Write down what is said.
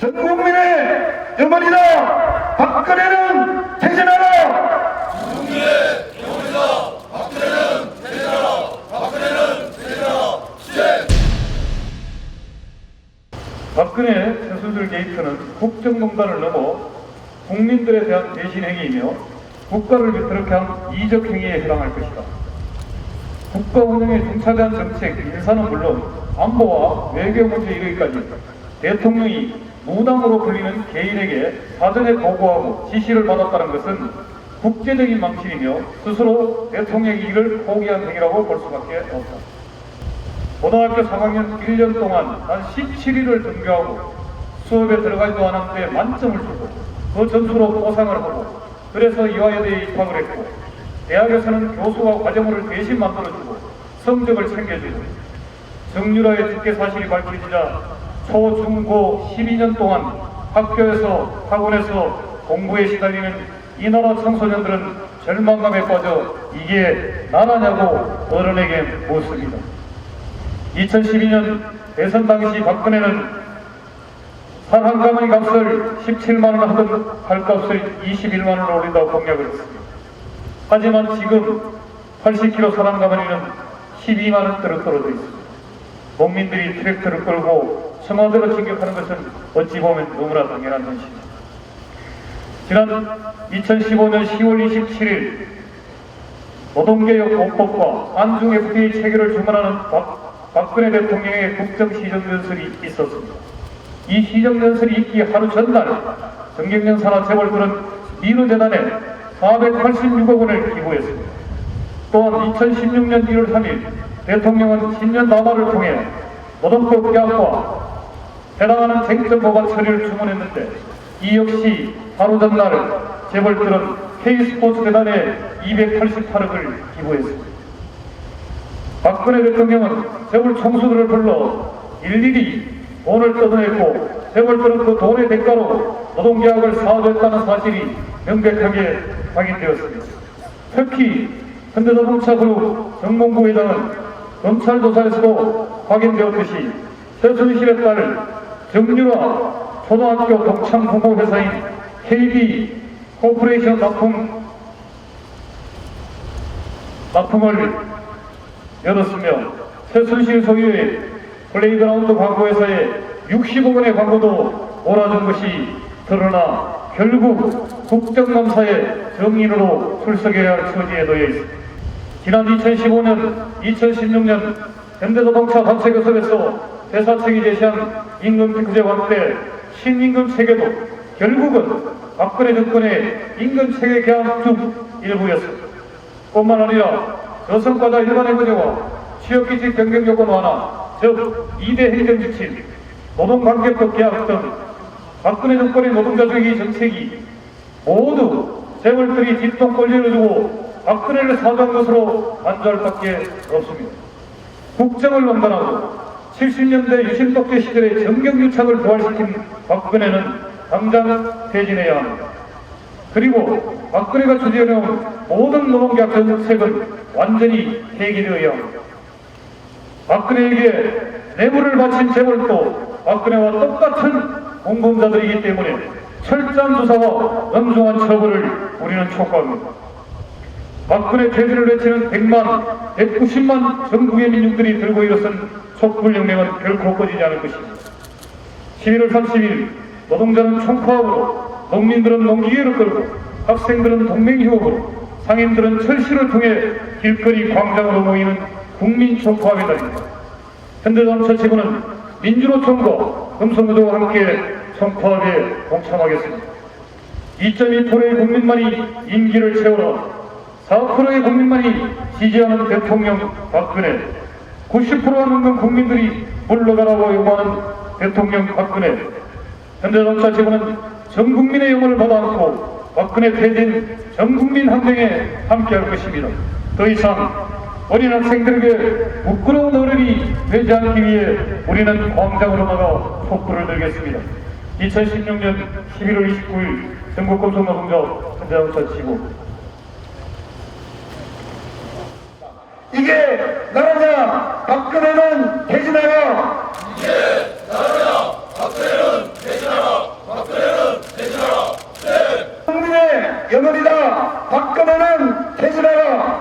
전 국민의 영원이다. 박근혜는 퇴진하라. 국민의 영원이다. 박근혜는 퇴진하라. 박근혜는 퇴진하라. 시행. 박근혜 최순실 게이트는 국정농단을 넘어 국민들에 대한 배신 행위이며 국가를 비틀게 한 이적 행위에 해당할 것이다. 국가 운영에 중차대한 정책, 인사는 물론 안보와 외교 문제 이르기까지 대통령이 무당으로 불리는 개인에게 사전에 보고하고 지시를 받았다는 것은 국제적인 망신이며 스스로 대통령의 일을 포기한 행위라고 볼 수밖에 없다. 고등학교 3학년 1년 동안 단 17일을 등교하고 수업에 들어가지도 않았는데 만점을 주고 그 점수로 포상을 하고 그래서 이화여대에 입학을 했고 대학에서는 교수와 과정을 대신 만들어주고 성적을 챙겨주고 정유라의 직계 사실이 밝혀지자 초, 중, 고 12년 동안 학교에서 학원에서 공부에 시달리는 이 나라 청소년들은 절망감에 빠져 이게 나라냐고 어른에게 묻습니다. 2012년 대선 당시 박근혜는 살 한 가마니 값을 17만원 하던 칼값을 21만원을 올린다고 공약을 했습니다. 하지만 지금 80kg 살 한 가마니는 12만원대로 떨어져 있습니다. 농민들이 트랙터를 끌고 청와대로 진격하는 것은 어찌 보면 너무나 당연한 현실입니다. 지난 2015년 10월 27일 노동개혁 공법과 안중 FTA 체결을 주문하는 박근혜 대통령의 국정시정연설이 있었습니다. 이 시정연설이 있기 하루 전날 정경련 산하 재벌들은 민우재단에 486억 원을 기부했습니다. 또한 2016년 1월 3일 대통령은 신년 담화를 통해 노동법 개혁과 해당하는 쟁점 법안 처리를 주문했는데 이 역시 하루 전날 재벌들은 K스포츠 재단에 288억을 기부했습니다. 박근혜 대통령은 재벌 총수들을 불러 일일이 돈을 뜯어냈고 재벌들은 그 돈의 대가로 노동계약을 사주했다는 사실이 명백하게 확인되었습니다. 특히 현대자동차 그룹 정몽구 회장은 검찰 조사에서도 확인되었듯이 최순실의 딸 정유라 초등학교 동창 부모 회사인 KB 코퍼레이션 납품을 열었으며 최순실 소유의 플레이그라운드 광고회사에 60억 원의 광고도 몰아준 것이 드러나 결국 국정감사의 정인으로 출석해야 할 처지에 놓여 있습니다. 지난 2015년, 2016년 현대자동차 단체교섭에서 대사청이 제시한 임금피크제 확대 신임금 체계도 결국은 박근혜 정권의 임금체계 개혁 중 일부였습니다. 뿐만 아니라 저성과자 일반의 문제와 취업기직 변경 요건 완화, 즉 2대 행정지침, 노동관계법 개혁 등 박근혜 정권의 노동자주의 정책이 모두 재벌들이 뒷통벌리를 주고 박근혜를 사주한 것으로 간주할 밖에 없습니다. 국정을 농단하고 70년대 유신독재 시절의 정경유착을 부활시킨 박근혜는 당장 퇴진해야 합니다. 그리고 박근혜가 추진해온 모든 노동계약 정책은 완전히 폐기되어야 합니다. 박근혜에게 뇌물을 바친 재벌도 박근혜와 똑같은 공범자들이기 때문에 철저한 조사와 엄중한 처벌을 우리는 촉구합니다. 박근혜 퇴진을 외치는 100만, 190만 전국의 민중들이 들고 일어선 촛불혁명은 결코 꺼지지 않을 것입니다. 11월 30일 노동자는 총파업으로, 농민들은 농기계를 끌고, 학생들은 동맹휴업으로, 상인들은 철시를 통해 길거리 광장으로 모이는 국민 총파업의 날입니다. 현대자동차 지부는 민주노총과 금속노조와 함께 총파업에 동참하겠습니다. 2.2%의 국민만이 임기를 채우라, 4%의 국민만이 지지하는 대통령 박근혜, 90%가 넘는 국민들이 물러가라고 요구하는 대통령 박근혜. 현대자동차 지부는 전 국민의 영혼을 받아 안고 박근혜 퇴진 전 국민 항쟁에 함께할 것입니다. 더 이상 어린 학생들에게 부끄러운 어른이 되지 않기 위해 우리는 광장으로 나가 촛불을 들겠습니다. 2016년 11월 29일 전국금속노동자 현대자동차 지부. 이게 나라냐? 박근혜는 퇴진하라. 이게 나라냐? 박근혜는 퇴진하라. 영원이다. 박근혜는 퇴진하라.